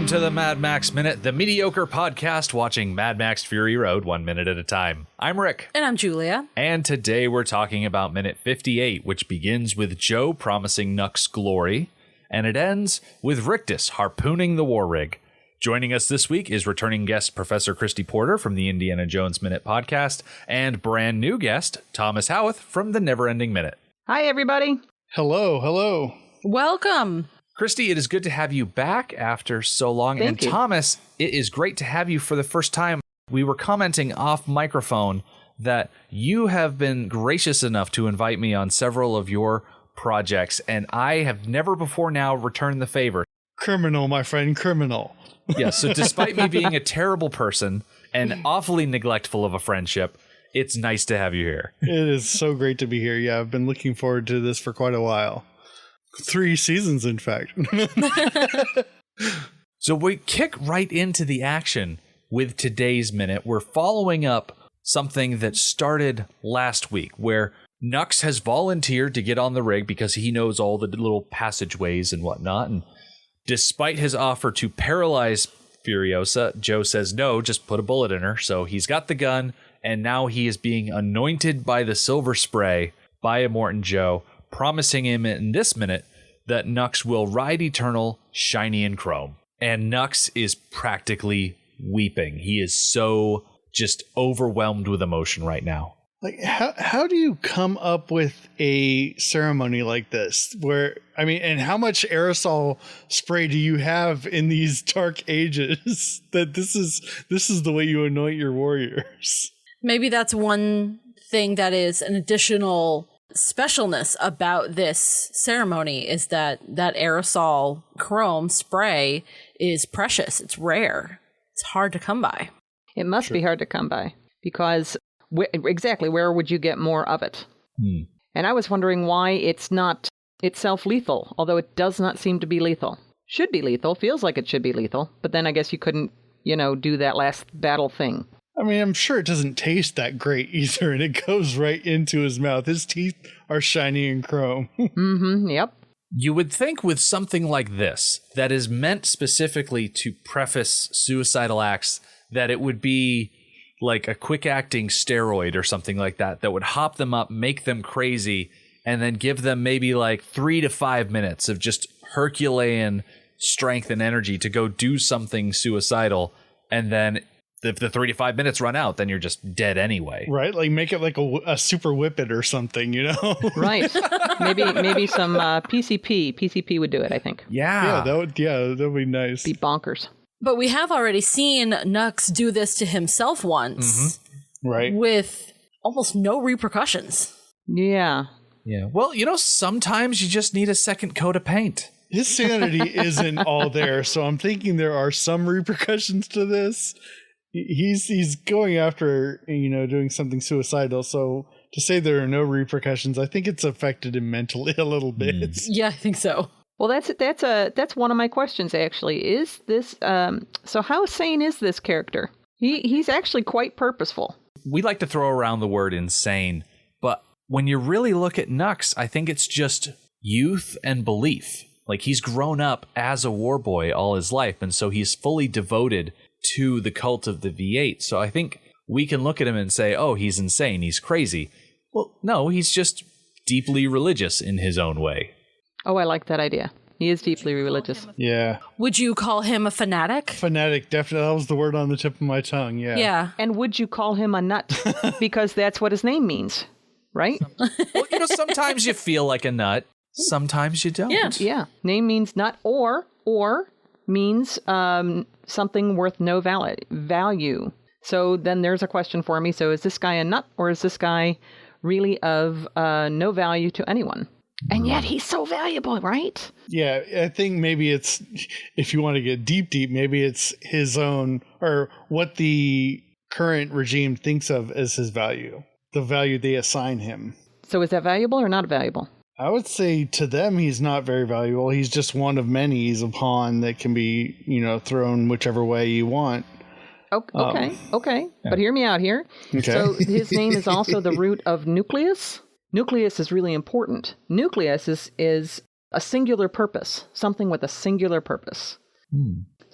Welcome to the Mad Max Minute, the Mediocre podcast watching Mad Max Fury Road 1 minute at a time. I'm Rick. And I'm Julia. And today we're talking about minute 58, which begins with Joe promising Nux glory, and it ends with Rictus harpooning the war rig. Joining us this week is returning guest Professor Christy Porter from the Indiana Jones Minute podcast, and brand new guest Thomas Howeth from the Neverending Minute. Hi, everybody. Hello. Welcome. Christy, it is good to have you back after so long. Thank you. Thomas, it is great to have you for the first time. We were commenting off microphone that you have been gracious enough to invite me on several of your projects, and I have never before now returned the favor. Criminal, my friend, criminal. Yeah, so despite me being a terrible person and awfully neglectful of a friendship, it's nice to have you here. It is so great to be here. Yeah, I've been looking forward to this for quite a while. 3 seasons, in fact. So we kick right into the action with today's minute. We're following up something that started last week, where Nux has volunteered to get on the rig because he knows all the little passageways and whatnot. And despite his offer to paralyze Furiosa, Joe says, no, just put a bullet in her. So he's got the gun, and now he is being anointed by the silver spray by Immortan Joe, promising him in this minute that Nux will ride eternal, shiny and chrome. And Nux is practically weeping. He is so just overwhelmed with emotion right now. Like, how do you come up with a ceremony like this? Where, I mean, and how much aerosol spray do you have in these dark ages that this is the way you anoint your warriors? Maybe that's one thing that is an additional specialness about this ceremony, is that aerosol chrome spray is precious. It's rare. It's hard to come by. It must be hard to come by because exactly where would you get more of it? And I was wondering why it's not itself lethal, although it does not seem to be lethal. Should be lethal. Feels like it should be lethal. But then I guess you couldn't, do that last battle thing. I mean, I'm sure it doesn't taste that great either, and it goes right into his mouth. His teeth are shiny and chrome. Yep. You would think with something like this, that is meant specifically to preface suicidal acts, that it would be like a quick-acting steroid or something like that would hop them up, make them crazy, and then give them maybe like 3 to 5 minutes of just Herculean strength and energy to go do something suicidal, and then if the 3 to 5 minutes run out, then you're just dead anyway. Right? Like make it like a super whippet or something, Right. Maybe some PCP. PCP would do it, I think. Yeah. that would be nice. Be bonkers. But we have already seen Nux do this to himself once. Right. With almost no repercussions. Yeah. Yeah. Well, sometimes you just need a second coat of paint. His sanity isn't all there, so I'm thinking there are some repercussions to this. He's going after, doing something suicidal. So to say there are no repercussions, I think it's affected him mentally a little bit. Yeah, I think so. Well, that's one of my questions, actually. Is this, so how sane is this character? He's actually quite purposeful. We like to throw around the word insane, but when you really look at Nux, I think it's just youth and belief. Like, he's grown up as a war boy all his life, and so he's fully devoted to the cult of the V8. So I think we can look at him and say, oh, he's insane, he's crazy. Well, no, he's just deeply religious in his own way. Oh, I like that idea. He is deeply religious. Yeah. Would you call him a fanatic? Fanatic, definitely. That was the word on the tip of my tongue, yeah. Yeah. And would you call him a nut? Because that's what his name means, right? Well, sometimes you feel like a nut, sometimes you don't. Yeah. Name means nut, or means something worth no value. So then there's a question for me. So is this guy a nut, or is this guy really of no value to anyone? And yet he's so valuable, right? Yeah, I think maybe it's, if you want to get deep, maybe it's his own, or what the current regime thinks of as his value, the value they assign him. So is that valuable or not valuable? I would say to them he's not very valuable. He's just one of many. He's a pawn that can be, thrown whichever way you want. Okay. Yeah. But hear me out here. Okay. So his name is also the root of nucleus. Nucleus is really important. Nucleus is a singular purpose, something with a singular purpose.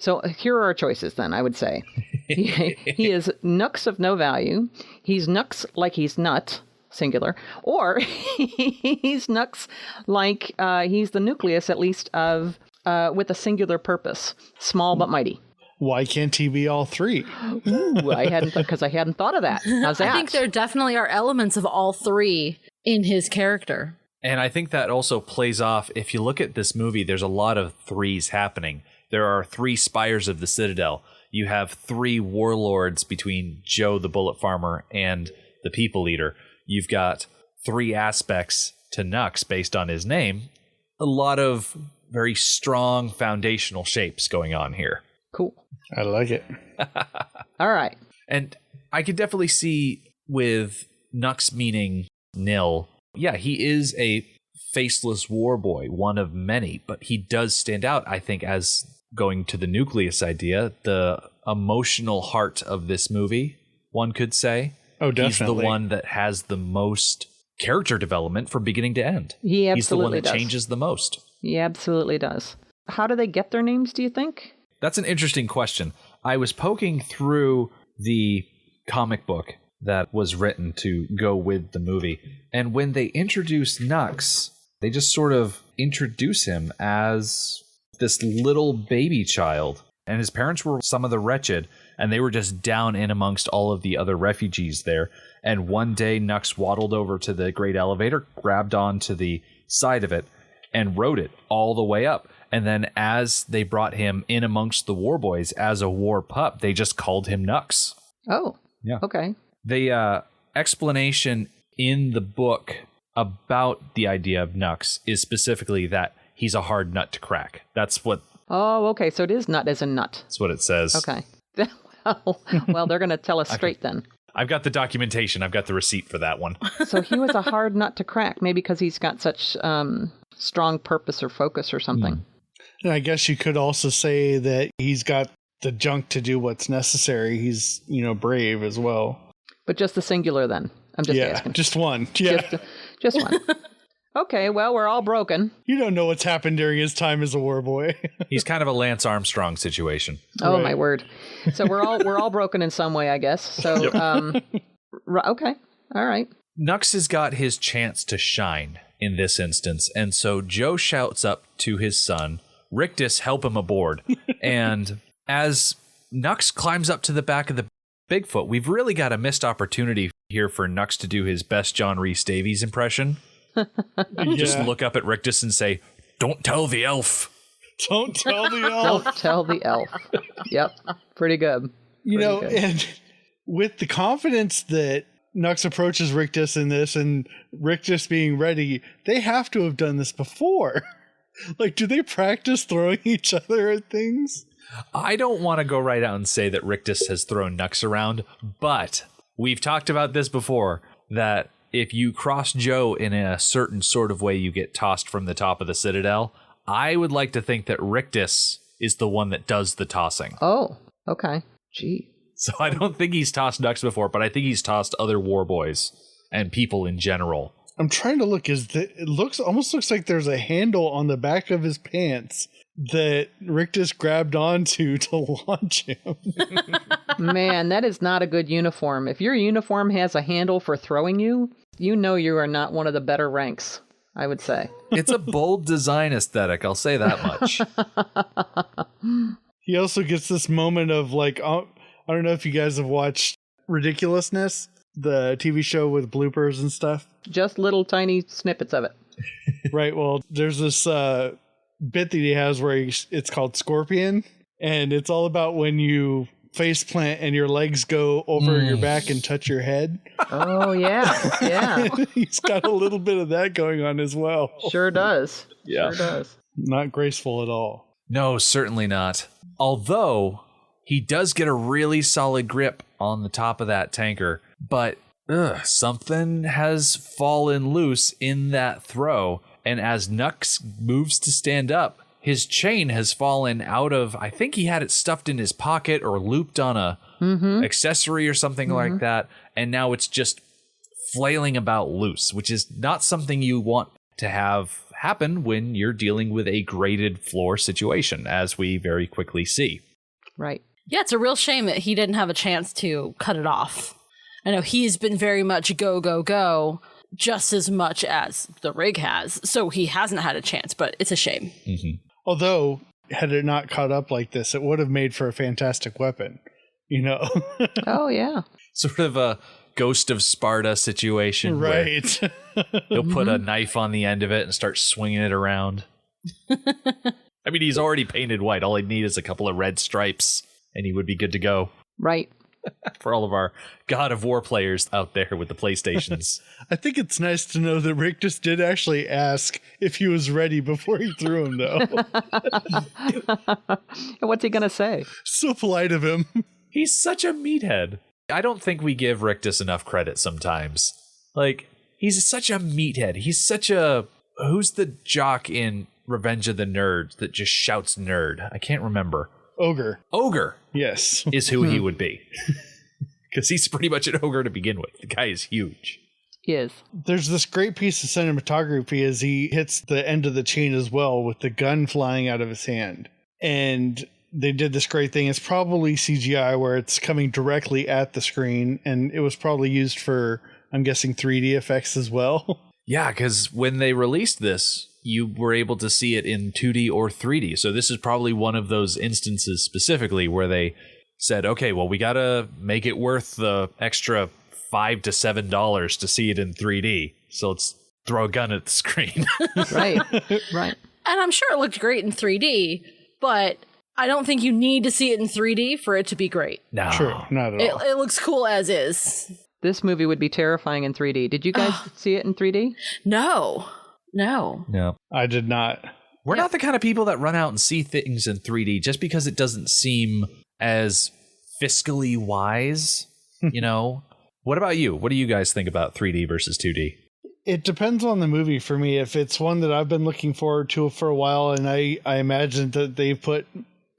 So here are our choices then, I would say. He is Nux of no value. He's Nux like he's nut, singular. Or he's Nux like he's the nucleus, at least, of with a singular purpose. Small but mighty. Why can't he be all three? Ooh, I hadn't thought of that. How's that? I think there definitely are elements of all three in his character. And I think that also plays off, if you look at this movie, there's a lot of threes happening. There are 3 spires of the Citadel. You have 3 warlords between Joe the Bullet Farmer and the People Eater. You've got 3 aspects to Nux based on his name. A lot of very strong foundational shapes going on here. Cool. I like it. All right. And I could definitely see with Nux meaning nil. Yeah, he is a faceless war boy, one of many, but he does stand out, I think, as going to the nucleus idea, the emotional heart of this movie, one could say. Oh, definitely. He's the one that has the most character development from beginning to end. He absolutely He's the one that does. changes the most. He absolutely does. How do they get their names, do you think? That's an interesting question. I was poking through the comic book that was written to go with the movie, and when they introduce Nux, they just sort of introduce him as this little baby child, and his parents were some of the wretched, and they were just down in amongst all of the other refugees there. And one day Nux waddled over to the great elevator, grabbed onto the side of it, and rode it all the way up. And then as they brought him in amongst the war boys as a war pup, they just called him Nux. Oh, yeah. Okay. The explanation in the book about the idea of Nux is specifically that he's a hard nut to crack. That's what. Oh, okay. So it is nut as a nut. That's what it says. Okay. Well, they're going to tell us straight then. I've got the documentation. I've got the receipt for that one. So he was a hard nut to crack, maybe because he's got such strong purpose or focus or something. And I guess you could also say that he's got the junk to do what's necessary. He's, brave as well. But just the singular then. I'm just asking. Just one. Yeah. Just one. Okay, well, we're all broken. You don't know what's happened during his time as a war boy. He's kind of a Lance Armstrong situation. Oh, Right. my word. So we're all broken in some way, I guess. So, okay. All right. Nux has got his chance to shine in this instance. And so Joe shouts up to his son, Rictus, help him aboard. And as Nux climbs up to the back of the Bigfoot, we've really got a missed opportunity here for Nux to do his best John Rhys Davies impression. Just look up at Rictus and say, "Don't tell the elf." Don't tell the elf. Don't tell the elf. Yep. Pretty good. And with the confidence that Nux approaches Rictus in this and Rictus being ready, they have to have done this before. Like, do they practice throwing each other at things? I don't want to go right out and say that Rictus has thrown Nux around, but we've talked about this before, that if you cross Joe in a certain sort of way, you get tossed from the top of the Citadel. I would like to think that Rictus is the one that does the tossing. Oh, okay. Gee. So I don't think he's tossed Nux before, but I think he's tossed other war boys and people in general. I'm trying to look. It almost looks like there's a handle on the back of his pants that Rictus grabbed onto to launch him. Man, that is not a good uniform. If your uniform has a handle for throwing you, you know you are not one of the better ranks, I would say. It's a bold design aesthetic, I'll say that much. He also gets this moment of I don't know if you guys have watched Ridiculousness, the TV show with bloopers and stuff. Just little tiny snippets of it. Right. Well, there's this bit that he has where it's called Scorpion, and it's all about when you face plant and your legs go over your back and touch your head. Oh, yeah. Yeah. He's got a little bit of that going on as well. Sure does. Yeah. Sure does. Not graceful at all. No, certainly not. Although he does get a really solid grip on the top of that tanker, but something has fallen loose in that throw. And as Nux moves to stand up, his chain has fallen out of, I think he had it stuffed in his pocket or looped on a accessory or something like that. And now it's just flailing about loose, which is not something you want to have happen when you're dealing with a graded floor situation, as we very quickly see. Right. Yeah, it's a real shame that he didn't have a chance to cut it off. I know he's been very much go, go, go, just as much as the rig has. So he hasn't had a chance, but it's a shame. Mm-hmm. Although, had it not caught up like this, it would have made for a fantastic weapon, you know? Oh, yeah. Sort of a Ghost of Sparta situation. Right. He'll put a knife on the end of it and start swinging it around. I mean, he's already painted white. All he'd need is a couple of red stripes, and he would be good to go. Right. For all of our God of War players out there with the PlayStations. I think it's nice to know that Rictus did actually ask if he was ready before he threw him, though. What's he going to say? So polite of him. He's such a meathead. I don't think we give Rictus enough credit sometimes. Like, he's such a meathead. He's such a... Who's the jock in Revenge of the Nerds that just shouts nerd? I can't remember. Ogre. Yes. Is who he would be. Because he's pretty much an ogre to begin with. The guy is huge. He is. There's this great piece of cinematography as he hits the end of the chain as well with the gun flying out of his hand. And they did this great thing. It's probably CGI where it's coming directly at the screen. And it was probably used for, I'm guessing, 3D effects as well. Yeah, because when they released this, you were able to see it in 2D or 3D. So this is probably one of those instances specifically where they said, okay, well, we got to make it worth the extra $5 to $7 to see it in 3D. So let's throw a gun at the screen. Right. Right. And I'm sure it looked great in 3D, but I don't think you need to see it in 3D for it to be great. No. True, not at all. It looks cool as is. This movie would be terrifying in 3D. Did you guys see it in 3D? No. I did not. We're not the kind of people that run out and see things in 3D just because it doesn't seem as fiscally wise, you know? What about you? What do you guys think about 3D versus 2D? It depends on the movie for me. If it's one that I've been looking forward to for a while and I imagine that they've put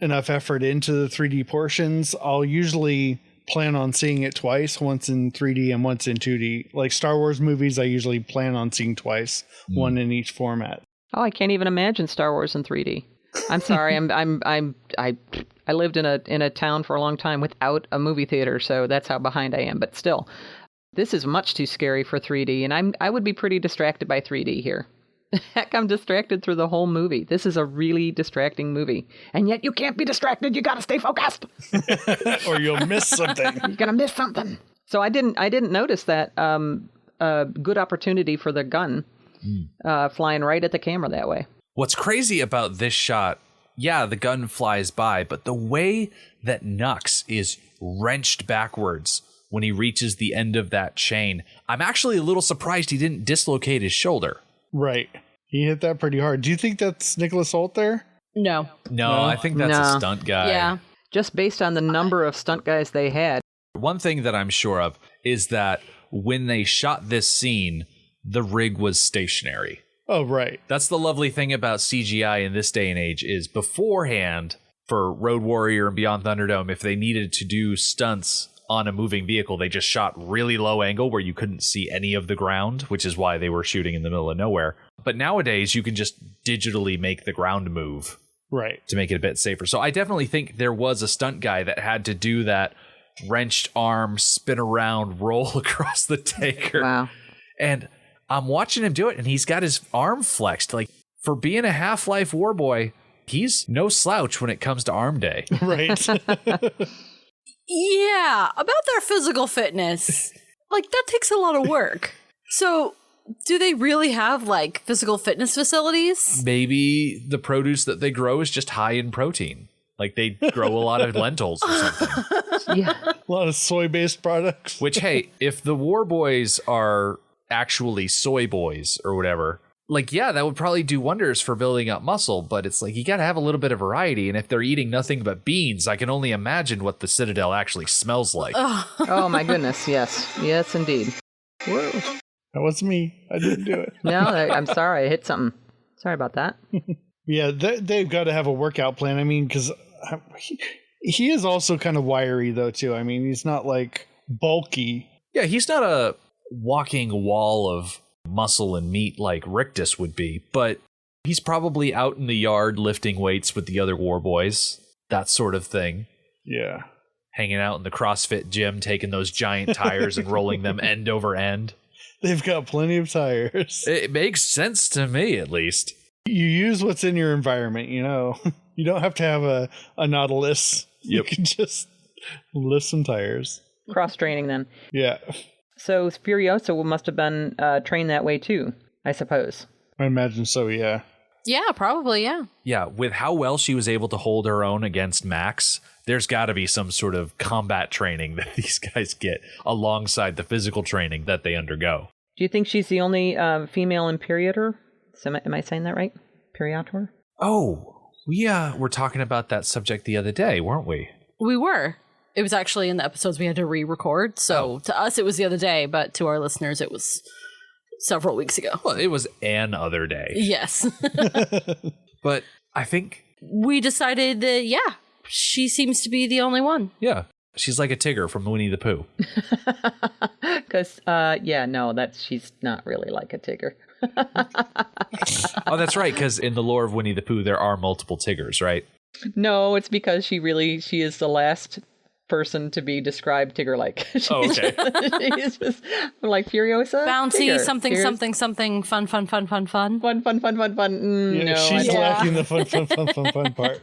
enough effort into the 3D portions, I'll usually plan on seeing it twice, once in 3D and once in 2D. Like Star Wars movies, I usually plan on seeing twice, one in each format. Oh, I can't even imagine Star Wars in 3D. I'm sorry. I lived in a town for a long time without a movie theater, so that's how behind I am. But still, this is much too scary for 3D, and I would be pretty distracted by 3D here. Heck, I'm distracted through the whole movie. This is a really distracting movie. And yet you can't be distracted. You got to stay focused. Or you'll miss something. You're going to miss something. So I didn't notice that good opportunity for the gun flying right at the camera that way. What's crazy about this shot, yeah, the gun flies by, but the way that Nux is wrenched backwards when he reaches the end of that chain, I'm actually a little surprised he didn't dislocate his shoulder. Right. He hit that pretty hard. Do you think that's Nicholas Hoult there? No, I think that's a stunt guy. Yeah. Just based on the number of stunt guys they had. One thing that I'm sure of is that when they shot this scene, the rig was stationary. Oh, right. That's the lovely thing about CGI in this day and age is beforehand for Road Warrior and Beyond Thunderdome, if they needed to do stunts on a moving vehicle, they just shot really low angle where you couldn't see any of the ground, which is why they were shooting in the middle of nowhere. But nowadays, you can just digitally make the ground move. Right. To make it a bit safer. So I definitely think there was a stunt guy that had to do that wrenched arm, spin around, roll across the tanker. Wow. And I'm watching him do it, and he's got his arm flexed. Like, for being a Half-Life war boy, he's no slouch when it comes to arm day. Right. Yeah, about their physical fitness. Like, that takes a lot of work. So, do they really have, like, physical fitness facilities? Maybe the produce that they grow is just high in protein. Like, they grow a lot of lentils or something. Yeah. A lot of soy-based products. Which, hey, if the war boys are actually soy boys or whatever, like, yeah, that would probably do wonders for building up muscle, but it's like you got to have a little bit of variety. And if they're eating nothing but beans, I can only imagine what the Citadel actually smells like. Oh, my goodness. Yes. Yes, indeed. Whoa. That was me. I didn't do it. No, I'm sorry. I hit something. Sorry about that. Yeah, they've got to have a workout plan. I mean, because he is also kind of wiry, though, too. I mean, he's not, like, bulky. Yeah, he's not a walking wall of muscle and meat like Rictus would be, but he's probably out in the yard lifting weights with the other war boys, that sort of thing. Yeah. Hanging out in the CrossFit gym, taking those giant tires and rolling them end over end. They've got plenty of tires. It makes sense to me, at least. You use what's in your environment, you know. You don't have to have a Nautilus. You can just lift some tires. Cross-training then. Yeah. So Furiosa must have been trained that way too, I suppose. I imagine so, yeah. Yeah, probably, yeah. Yeah, with how well she was able to hold her own against Max, there's got to be some sort of combat training that these guys get alongside the physical training that they undergo. Do you think she's the only female Imperator? Am I saying that right? Imperator? Oh, we were talking about that subject the other day, weren't we? We were. It was actually in the episodes we had to re-record. So to us, it was the other day, but to our listeners, it was several weeks ago. Well, it was an other day. Yes. But I think... we decided that, yeah, she seems to be the only one. Yeah. She's like a Tigger from Winnie the Pooh. Because, she's not really like a Tigger. Oh, that's right, because in the lore of Winnie the Pooh, there are multiple Tiggers, right? No, it's because she is the last person to be described Tigger-like. Oh, okay. She's just like Furiosa. Bouncy, Tigger. something, Here's something, something, fun. Fun. Yeah, No, she's I don't. lacking the fun part.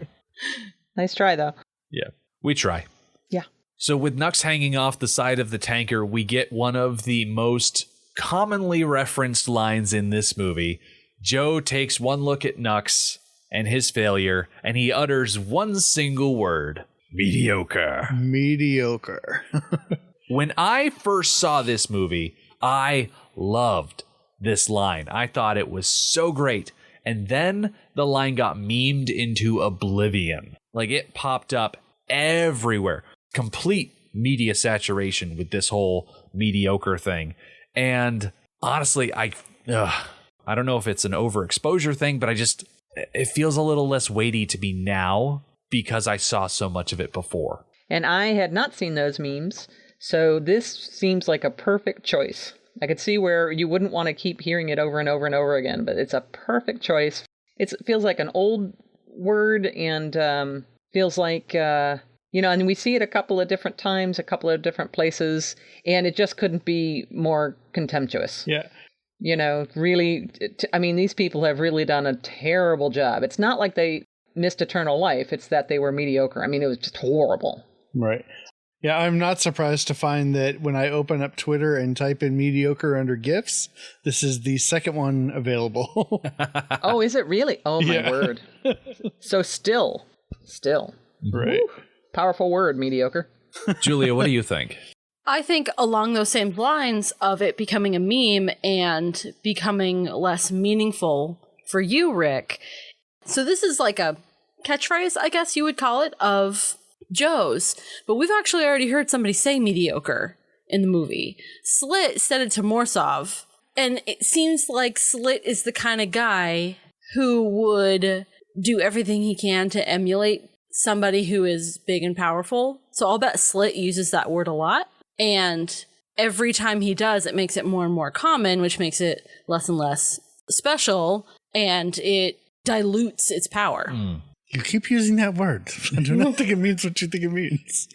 Nice try, though. Yeah, we try. Yeah. So with Nux hanging off the side of the tanker, we get one of the most commonly referenced lines in this movie. Joe takes one look at Nux and his failure, and he utters one single word: mediocre. Mediocre. When I first saw this movie, I loved this line. I thought it was so great. And then the line got memed into oblivion. Like, it popped up everywhere. Complete media saturation with this whole mediocre thing. And honestly, I don't know if it's an overexposure thing, but it feels a little less weighty to me now because I saw so much of it before. And I had not seen those memes, so this seems like a perfect choice. I could see where you wouldn't want to keep hearing it over and over and over again, but it's a perfect choice. It feels like an old word and feels like, and we see it a couple of different times, a couple of different places, and it just couldn't be more contemptuous. Yeah. Really, these people have really done a terrible job. It's not like they missed eternal life. It's that they were mediocre. It was just horrible. Right. Yeah, I'm not surprised to find that when I open up Twitter and type in mediocre under GIFs, this is the second one available. Oh, is it really? Oh, my word. So still. Right. Woo. Powerful word, mediocre. Julia, what do you think? I think along those same lines of it becoming a meme and becoming less meaningful for you, Rick. So this is like a catchphrase, I guess you would call it, of Joe's. But we've actually already heard somebody say mediocre in the movie. Slit said it to Morsov. And it seems like Slit is the kind of guy who would do everything he can to emulate somebody who is big and powerful. So I'll bet Slit uses that word a lot. And every time he does, it makes it more and more common, which makes it less and less special, and it dilutes its power. You keep using that word. I do not think it means what you think it means.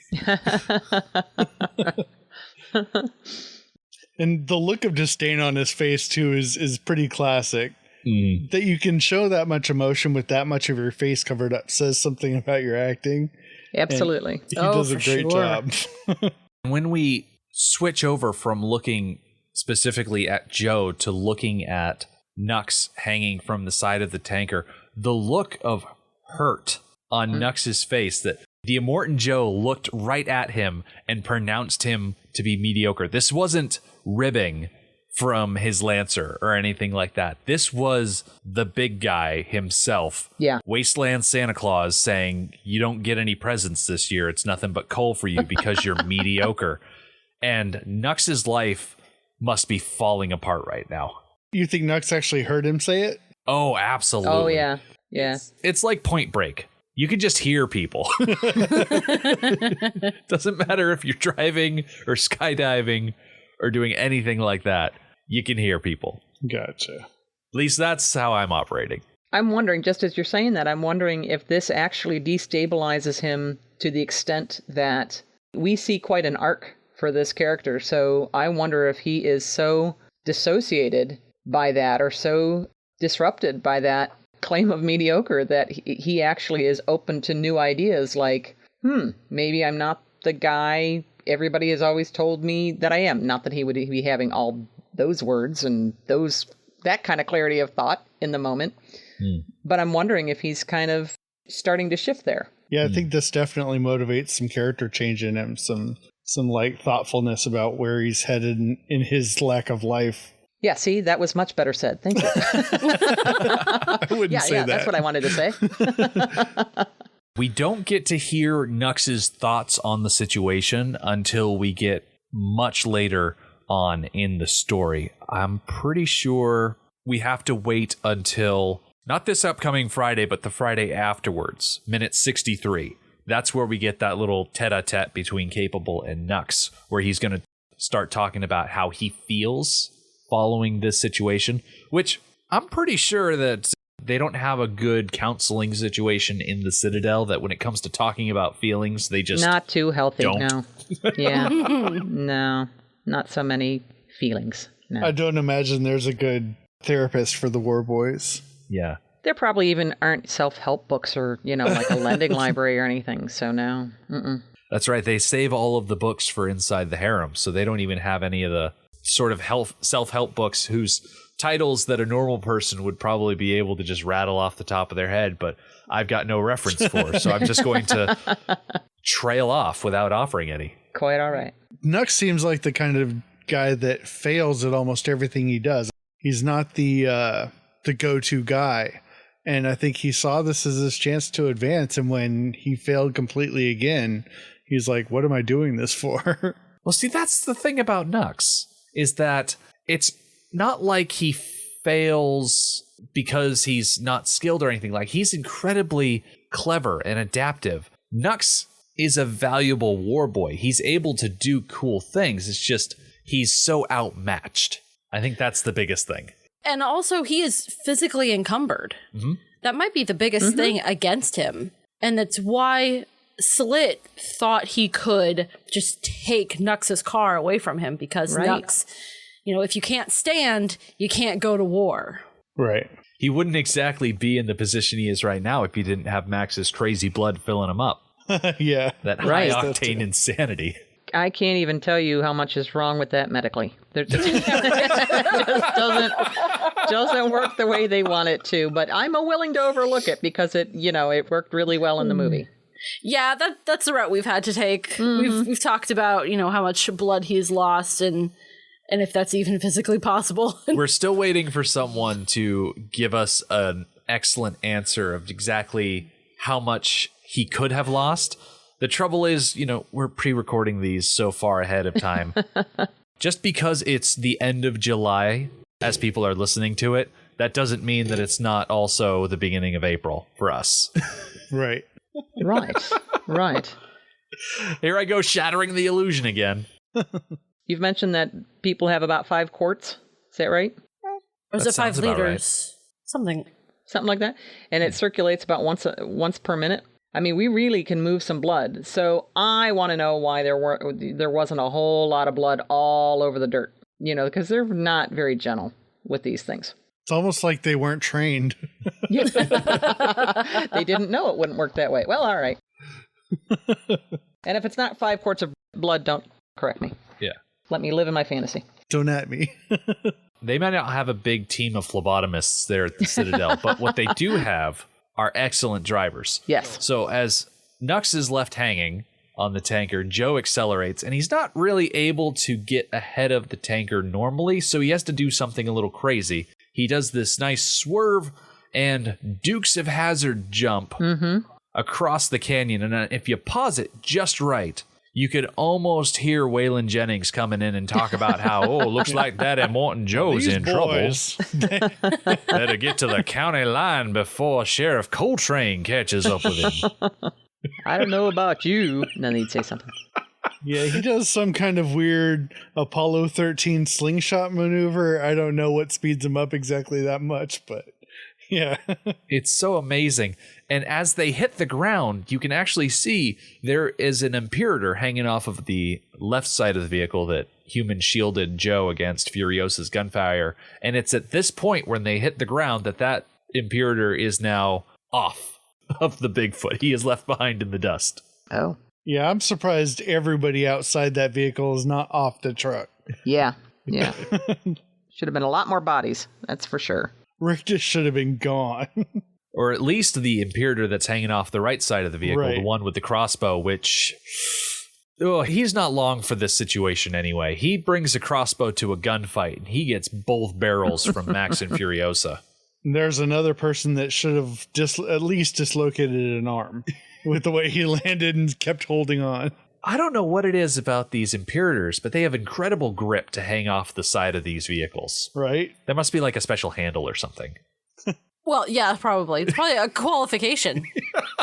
And the look of disdain on his face, too, is pretty classic. That you can show that much emotion with that much of your face covered up says something about your acting. Absolutely. He does a great job. When we switch over from looking specifically at Joe to looking at Nux hanging from the side of the tanker, the look of hurt on Nux's face, that the Immortan Joe looked right at him and pronounced him to be mediocre. This wasn't ribbing from his Lancer or anything like that. This was the big guy himself. Yeah. Wasteland Santa Claus saying, you don't get any presents this year. It's nothing but coal for you because you're mediocre. And Nux's life must be falling apart right now. You think Nux actually heard him say it? Oh, absolutely. Oh, yeah. Yeah. It's like Point Break. You can just hear people. Doesn't matter if you're driving or skydiving or doing anything like that. You can hear people. Gotcha. At least that's how I'm operating. I'm wondering, just as you're saying that, I'm wondering if this actually destabilizes him to the extent that we see quite an arc for this character. So I wonder if he is so dissociated by that or so disrupted by that claim of mediocre that he actually is open to new ideas like, maybe I'm not the guy everybody has always told me that I am. Not that he would be having all those words and that kind of clarity of thought in the moment. But I'm wondering if he's kind of starting to shift there. Yeah, I think this definitely motivates some character change in him, some like thoughtfulness about where he's headed in his lack of life. Yeah, see, that was much better said. Thank you. I wouldn't say that. That's what I wanted to say. We don't get to hear Nux's thoughts on the situation until we get much later on in the story. I'm pretty sure we have to wait until, not this upcoming Friday, but the Friday afterwards, minute 63. That's where we get that little tete-a-tete between Capable and Nux, where he's going to start talking about how he feels following this situation, which I'm pretty sure that they don't have a good counseling situation in the Citadel, that when it comes to talking about feelings, they just not too healthy. don't. No. Yeah. No, not so many feelings. No. I don't imagine there's a good therapist for the war boys. Yeah. There probably even aren't self-help books or, like a lending library or anything. So no. That's right. They save all of the books for inside the harem, so they don't even have any of the sort of self-help books whose titles that a normal person would probably be able to just rattle off the top of their head, but I've got no reference for, so I'm just going to trail off without offering any. Quite all right. Nux seems like the kind of guy that fails at almost everything he does. He's not the go-to guy, and I think he saw this as his chance to advance, and when he failed completely again, he's like, what am I doing this for? Well, see, that's the thing about Nux, is that it's not like he fails because he's not skilled or anything. Like, he's incredibly clever and adaptive. Nux is a valuable war boy. He's able to do cool things. It's just he's so outmatched. I think that's the biggest thing. And also, he is physically encumbered. Mm-hmm. That might be the biggest thing against him. And that's why Slit thought he could just take Nux's car away from him, because Nux, if you can't stand, you can't go to war. Right. He wouldn't exactly be in the position he is right now if he didn't have Max's crazy blood filling him up. Yeah. That high-octane insanity. I can't even tell you how much is wrong with that medically. It just doesn't work the way they want it to. But I'm willing to overlook it because it worked really well in the movie. Yeah, that's the route we've had to take. Mm-hmm. We've talked about how much blood he's lost and if that's even physically possible. We're still waiting for someone to give us an excellent answer of exactly how much he could have lost. The trouble is, we're pre-recording these so far ahead of time. Just because it's the end of July, as people are listening to it, that doesn't mean that it's not also the beginning of April for us. Right. Right. Here I go shattering the illusion again. You've mentioned that people have about 5 quarts. Is that right? Or is it 5 liters? Right. Something like that. And it circulates about once per minute. I mean, we really can move some blood. So I want to know why there wasn't a whole lot of blood all over the dirt. Because they're not very gentle with these things. It's almost like they weren't trained. They didn't know it wouldn't work that way. Well, all right. And if it's not 5 quarts of blood, don't correct me. Yeah. Let me live in my fantasy. Don't at me. They might not have a big team of phlebotomists there at the Citadel, but what they do have are excellent drivers. Yes. So as Nux is left hanging on the tanker, Joe accelerates, and he's not really able to get ahead of the tanker normally, so he has to do something a little crazy. He does this nice swerve and Dukes of Hazzard jump across the canyon, and if you pause it just right, you could almost hear Waylon Jennings coming in and talk about how, looks like Daddy Morton Joe's in trouble. Better get to the county line before Sheriff Coltrane catches up with him. I don't know about you. And then he'd say something. Yeah, he does some kind of weird Apollo 13 slingshot maneuver. I don't know what speeds him up exactly that much, but Yeah. It's so amazing. And as they hit the ground, you can actually see there is an Imperator hanging off of the left side of the vehicle that human shielded Joe against Furiosa's gunfire. And it's at this point when they hit the ground that Imperator is now off of the Bigfoot. He is left behind in the dust. Oh. Yeah, I'm surprised everybody outside that vehicle is not off the truck. Yeah. Yeah. Should have been a lot more bodies. That's for sure. Rictus should have been gone. Or at least the Imperator that's hanging off the right side of the vehicle, Right. the one with the crossbow, which... Oh, he's not long for this situation anyway. He brings a crossbow to a gunfight, and he gets both barrels from Max and Furiosa. There's another person that should have at least dislocated an arm with the way he landed and kept holding on. I don't know what it is about these Imperators, but they have incredible grip to hang off the side of these vehicles. Right? That must be like a special handle or something. Well, yeah, probably. It's probably a qualification.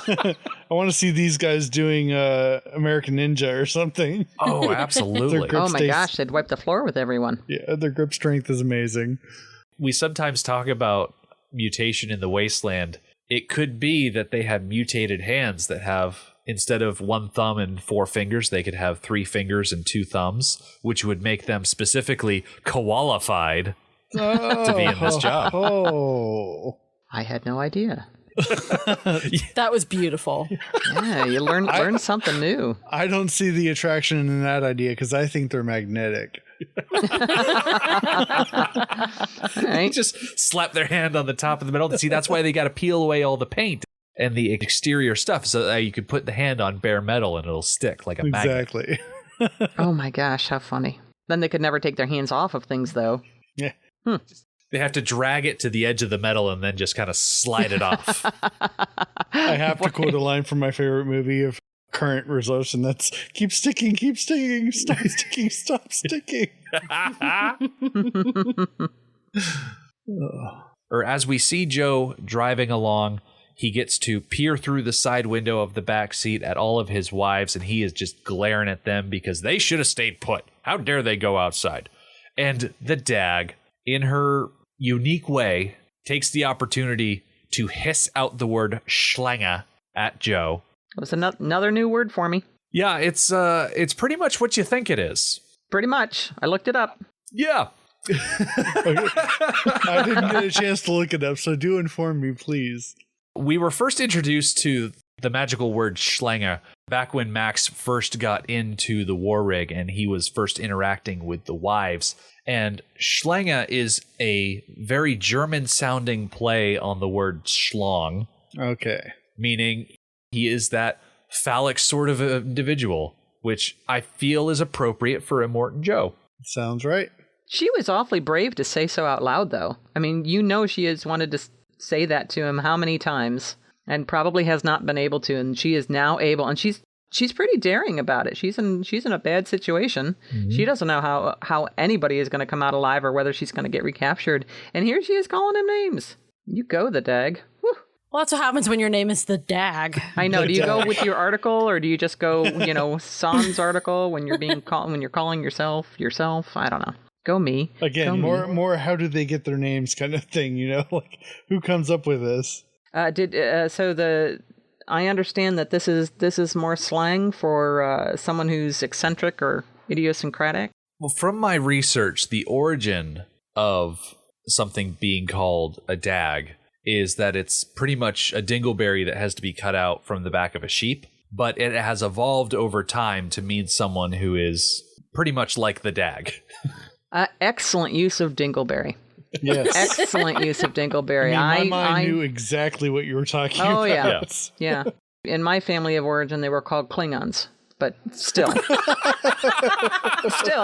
I want to see these guys doing American Ninja or something. Oh, absolutely. Grip Oh my stays- gosh, they'd wipe the floor with everyone. Yeah, their grip strength is amazing. We sometimes talk about mutation in the wasteland. It could be that they have mutated hands that have, instead of 1 thumb and 4 fingers, they could have 3 fingers and 2 thumbs, which would make them specifically qualified to be in this job. Oh. I had no idea. That was beautiful. Yeah, you learn something new. I don't see the attraction in that idea because I think they're magnetic. All right. Just slap their hand on the top of the metal. See, that's why they got to peel away all the paint and the exterior stuff so that you could put the hand on bare metal and it'll stick like a magnet. Exactly. Oh my gosh, how funny. Then they could never take their hands off of things, though. Yeah. They have to drag it to the edge of the metal and then just kind of slide it off. I have to quote a line from my favorite movie of current resolution that's keep sticking, stop sticking, stop sticking. Or as we see Joe driving along, he gets to peer through the side window of the back seat at all of his wives, and he is just glaring at them because they should have stayed put. How dare they go outside? And the dag, in her unique way, takes the opportunity to hiss out the word Schlange at Joe. It was another new word for me. Yeah, it's pretty much what you think it is. Pretty much. I looked it up. Yeah. I didn't get a chance to look it up, so do inform me, please. We were first introduced to the magical word Schlange back when Max first got into the war rig and he was first interacting with the wives. And Schlange is a very German-sounding play on the word schlong, Okay. meaning he is that phallic sort of individual, which I feel is appropriate for Immortan Joe. Sounds right. She was awfully brave to say so out loud, though. I mean, you know she has wanted to say that to him how many times, and probably has not been able to, and she is now able, and she's pretty daring about it. She's in a bad situation. Mm-hmm. She doesn't know how anybody is going to come out alive or whether she's going to get recaptured. And here she is calling him names. You go, the dag. Whew. Well, that's what happens when your name is the dag. I know. Do you go with your article, or do you just go, sans article when you're when you're calling yourself? I don't know. Go me. Again, go more how do they get their names kind of thing, like who comes up with this? I understand that this is more slang for someone who's eccentric or idiosyncratic. Well, from my research, the origin of something being called a dag is that it's pretty much a dingleberry that has to be cut out from the back of a sheep, but it has evolved over time to mean someone who is pretty much like the dag. Excellent use of dingleberry. Yes. Excellent use of dingleberry. My mind knew exactly what you were talking about. Oh, yeah. In my family of origin, they were called Klingons, but still.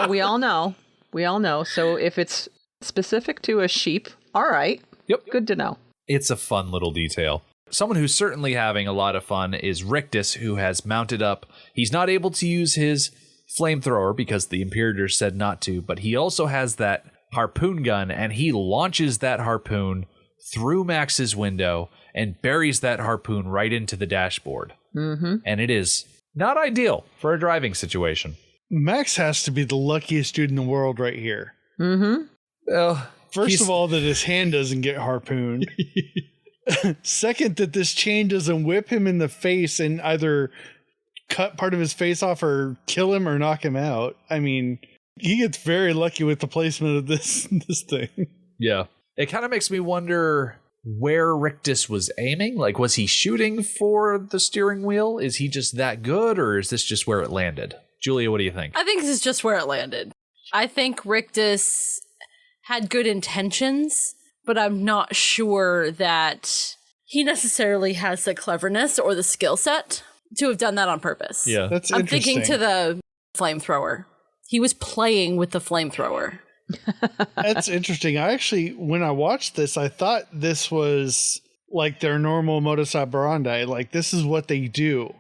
We all know. So if it's specific to a sheep, all right. Yep. Good to know. It's a fun little detail. Someone who's certainly having a lot of fun is Rictus, who has mounted up. He's not able to use his flamethrower because the Imperator said not to, but he also has that harpoon gun, and he launches that harpoon through Max's window and buries that harpoon right into the dashboard. Mm-hmm. And it is not ideal for a driving situation. Max has to be the luckiest dude in the world right here. Mm-hmm. Well, first of all, that his hand doesn't get harpooned. Second, that this chain doesn't whip him in the face and either cut part of his face off or kill him or knock him out. I mean, he gets very lucky with the placement of this thing. Yeah. It kind of makes me wonder where Rictus was aiming. Like, was he shooting for the steering wheel? Is he just that good, or is this just where it landed? Julia, what do you think? I think this is just where it landed. I think Rictus had good intentions, but I'm not sure that he necessarily has the cleverness or the skill set to have done that on purpose. Yeah. That's I'm interesting. thinking to the flamethrower. He was playing with the flamethrower. That's interesting. I actually, when I watched this, I thought this was like their normal modus operandi. Like, this is what they do.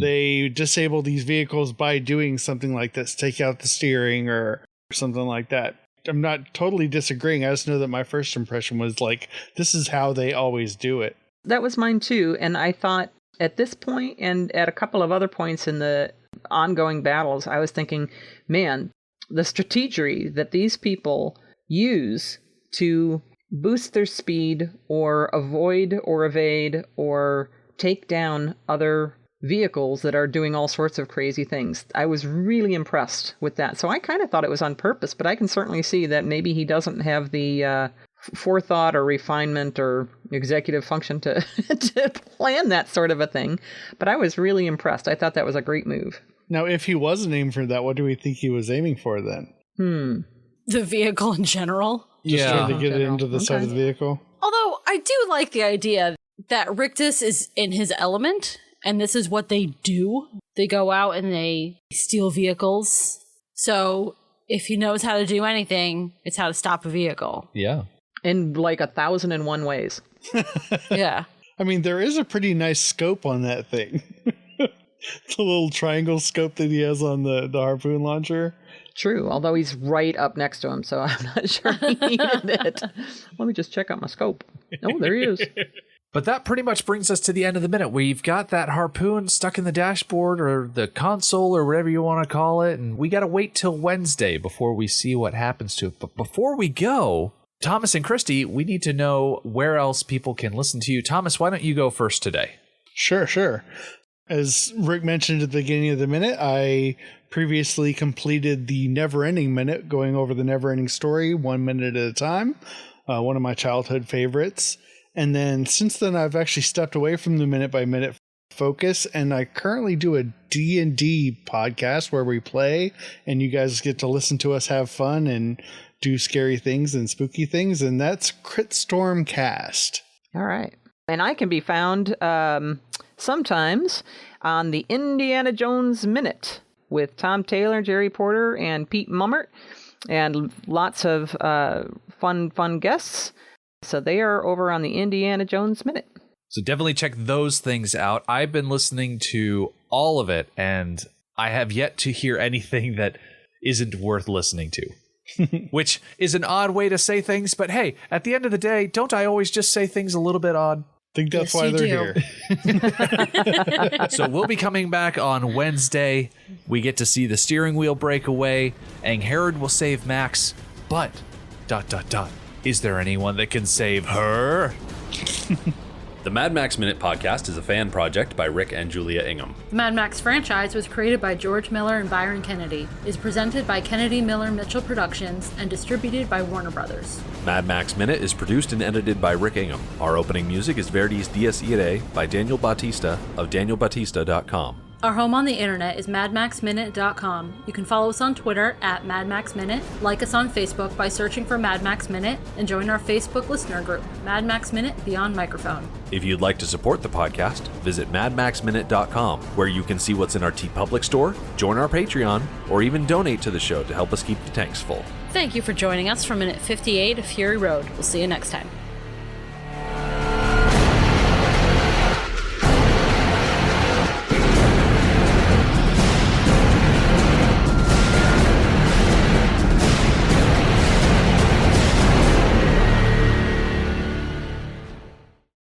They disable these vehicles by doing something like this, take out the steering or something like that. I'm not totally disagreeing. I just know that my first impression was like, this is how they always do it. That was mine too. And I thought at this point and at a couple of other points in the ongoing battles, I was thinking, man, the strategery that these people use to boost their speed or avoid or evade or take down other vehicles that are doing all sorts of crazy things. I was really impressed with that. So I kind of thought it was on purpose, but I can certainly see that maybe he doesn't have the forethought or refinement or executive function to plan that sort of a thing. But I was really impressed. I thought that was a great move. Now, if he wasn't aiming for that, what do we think he was aiming for then? The vehicle in general. Just trying to get it into the side of the vehicle? Although I do like the idea that Rictus is in his element, and this is what they do. They go out and they steal vehicles. So if he knows how to do anything, it's how to stop a vehicle. Yeah. In like 1,001 ways. Yeah. I mean, there is a pretty nice scope on that thing. The little triangle scope that he has on the harpoon launcher. True, although he's right up next to him, so I'm not sure he needed it. Let me just check out my scope. Oh, there he is. But that pretty much brings us to the end of the minute. We've got that harpoon stuck in the dashboard or the console or whatever you want to call it, and we got to wait till Wednesday before we see what happens to it. But before we go, Thomas and Christy, we need to know where else people can listen to you. Thomas, why don't you go first today? Sure. As Rick mentioned at the beginning of the minute, I previously completed the Never-Ending Minute, going over the Never-Ending Story 1 minute at a time, one of my childhood favorites. And then since then, I've actually stepped away from the minute-by-minute focus, and I currently do a D&D podcast where we play, and you guys get to listen to us have fun and do scary things and spooky things, and that's CritStorm Cast. All right. And I can be found sometimes on the Indiana Jones Minute with Tom Taylor, Jerry Porter, and Pete Mummert, and lots of fun guests. So they are over on the Indiana Jones Minute. So definitely check those things out. I've been listening to all of it, and I have yet to hear anything that isn't worth listening to. Which is an odd way to say things, but hey, at the end of the day, don't I always just say things a little bit odd? I think that's why they're here. So we'll be coming back on Wednesday. We get to see the steering wheel break away, and Herod will save Max, but ... Is there anyone that can save her? The Mad Max Minute podcast is a fan project by Rick and Julia Ingham. The Mad Max franchise was created by George Miller and Byron Kennedy, is presented by Kennedy Miller Mitchell Productions, and distributed by Warner Brothers. Mad Max Minute is produced and edited by Rick Ingham. Our opening music is Verdi's Dies Irae by Daniel Bautista of danielbautista.com. Our home on the internet is madmaxminute.com. You can follow us on Twitter at madmaxminute, like us on Facebook by searching for Mad Max Minute, and join our Facebook listener group, Mad Max Minute Beyond Microphone. If you'd like to support the podcast, visit madmaxminute.com, where you can see what's in our TeePublic store, join our Patreon, or even donate to the show to help us keep the tanks full. Thank you for joining us for Minute 58 of Fury Road. We'll see you next time.